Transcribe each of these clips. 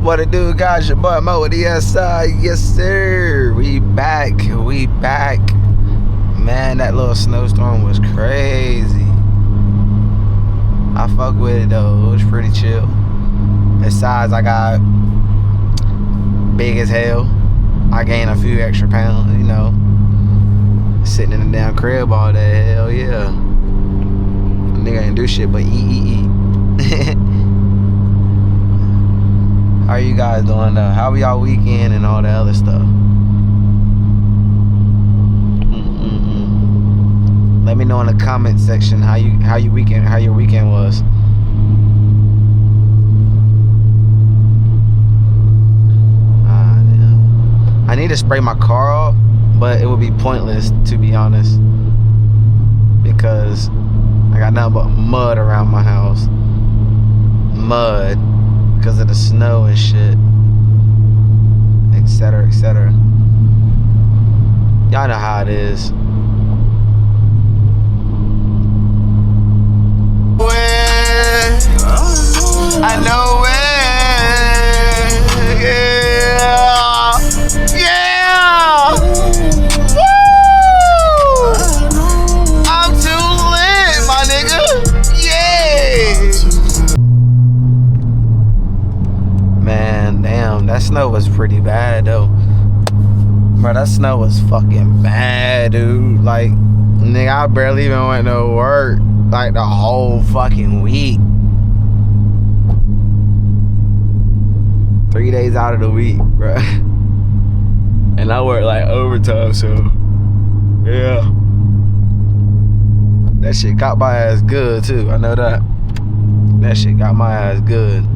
What it do, guys? Your boy Mo with the SI. Yes, sir. We back. Man, that little snowstorm was crazy. I fuck with it though. It was pretty chill. Besides, I got big as hell. I gained a few extra pounds, you know. Sitting in the damn crib all day. Hell yeah. Nigga ain't do shit but eat. How you guys doing though? How was y'all weekend and all that other stuff? Let me know in the comment section how your weekend was. Damn. I need to spray my car off, but it would be pointless to be honest, because I got nothing but mud around my house. Mud. Because of the snow and shit, etc. Y'all know how it is. I know where. Yeah. Woo! I'm too lit, my nigga. Yeah. Man, damn, that snow was pretty bad though. Bro, that snow was fucking bad, dude. Like, nigga, I barely even went to work like the whole fucking week. 3 days out of the week, bro. And I work like overtime, so yeah. That shit got my ass good too. I know that. That shit got my ass good.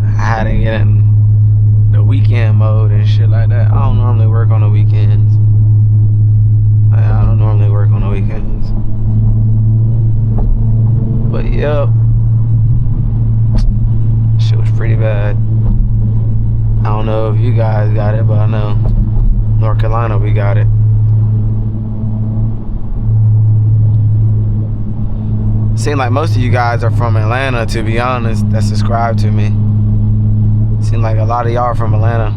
I had to get in the weekend mode and shit like that. I don't normally work on the weekends. I don't normally work on the weekends. But yep, shit was pretty bad. I don't know if you guys got it, but I know North Carolina, we got it. Seems like most of you guys are from Atlanta, to be honest, that subscribe to me. Seems like a lot of y'all are from Atlanta.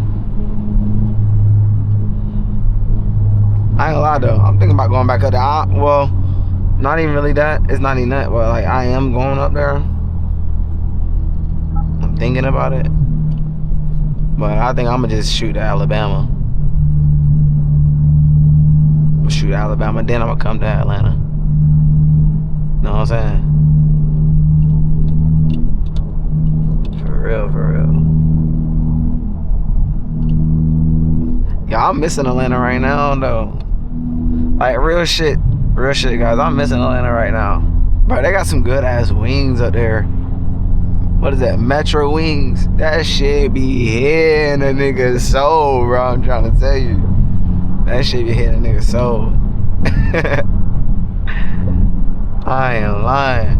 I ain't gonna lie though, I'm thinking about going back up there. Well, not even really that. It's not even that, but like I am going up there. I'm thinking about it. But I think I'm gonna just shoot to Alabama. I'm gonna shoot to Alabama, then I'm gonna come to Atlanta. Know what I'm saying? For real. Y'all, I'm missing Atlanta right now though. Like real shit, guys. I'm missing Atlanta right now. Bro, they got some good ass wings up there. What is that? Metro wings. That shit be hitting a nigga's soul, bro. I'm trying to tell you. That shit be hitting a nigga's soul. I ain't lying.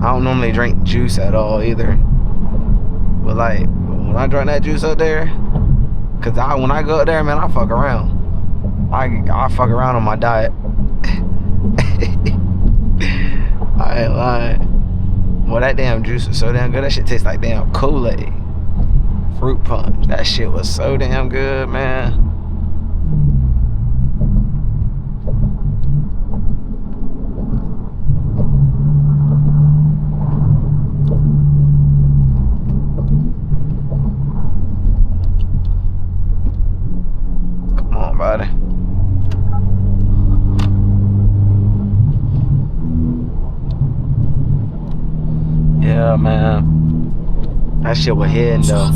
I don't normally drink juice at all either. But like, when I drink that juice up there, cause when I go up there, man, I fuck around. I fuck around on my diet. I ain't lying. Well, that damn juice was so damn good. That shit tastes like damn Kool-Aid. Fruit punch. That shit was so damn good, man. Yeah, man. That shit was hitting though.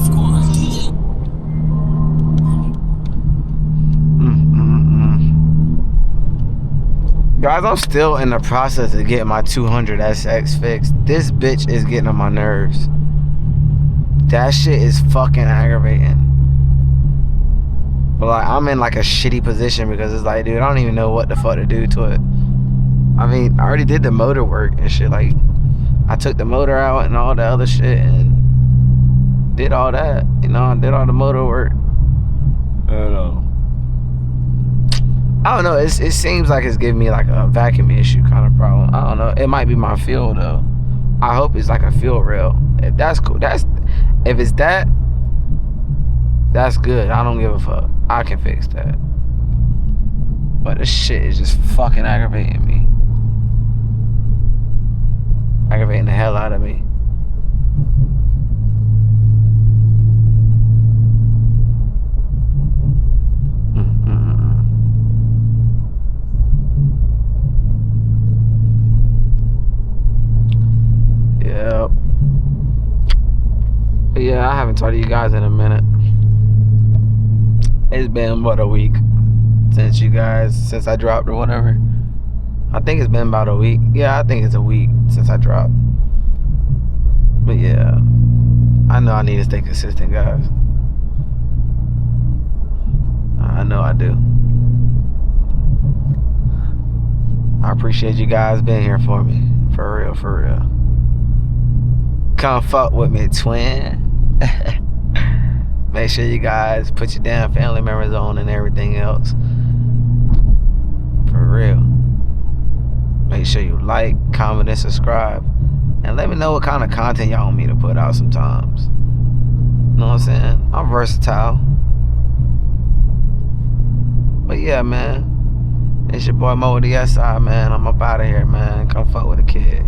Guys, I'm still in the process of getting my 200 SX fixed. This bitch is getting on my nerves. That shit is fucking aggravating. But like, I'm in like a shitty position because it's like, dude, I don't even know what the fuck to do to it. I mean, I already did the motor work and shit. Like, I took the motor out and all the other shit and did all that. You know, I did all the motor work. I don't know. I don't know. It seems like it's giving me like a vacuum issue kind of problem. I don't know. It might be my fuel though. I hope it's like a fuel rail. If that's cool, if it's that, that's good. I don't give a fuck. I can fix that. But this shit is just fucking aggravating me. Aggravating the hell out of me. Yep. But yeah, I haven't talked to you guys in a minute. It's been about a week since I dropped or whatever. I think it's been about a week. Yeah, I think it's a week since I dropped. But yeah, I know I need to stay consistent, guys. I know I do. I appreciate you guys being here for me. For real, for real. Come fuck with me, twin. Make sure you guys put your damn family members on and everything else. For real. Make sure you like, comment, and subscribe. And let me know what kind of content y'all want me to put out sometimes. You know what I'm saying? I'm versatile. But yeah, man. It's your boy Mo with the SI, man. I'm up out of here, man. Come fuck with a kid.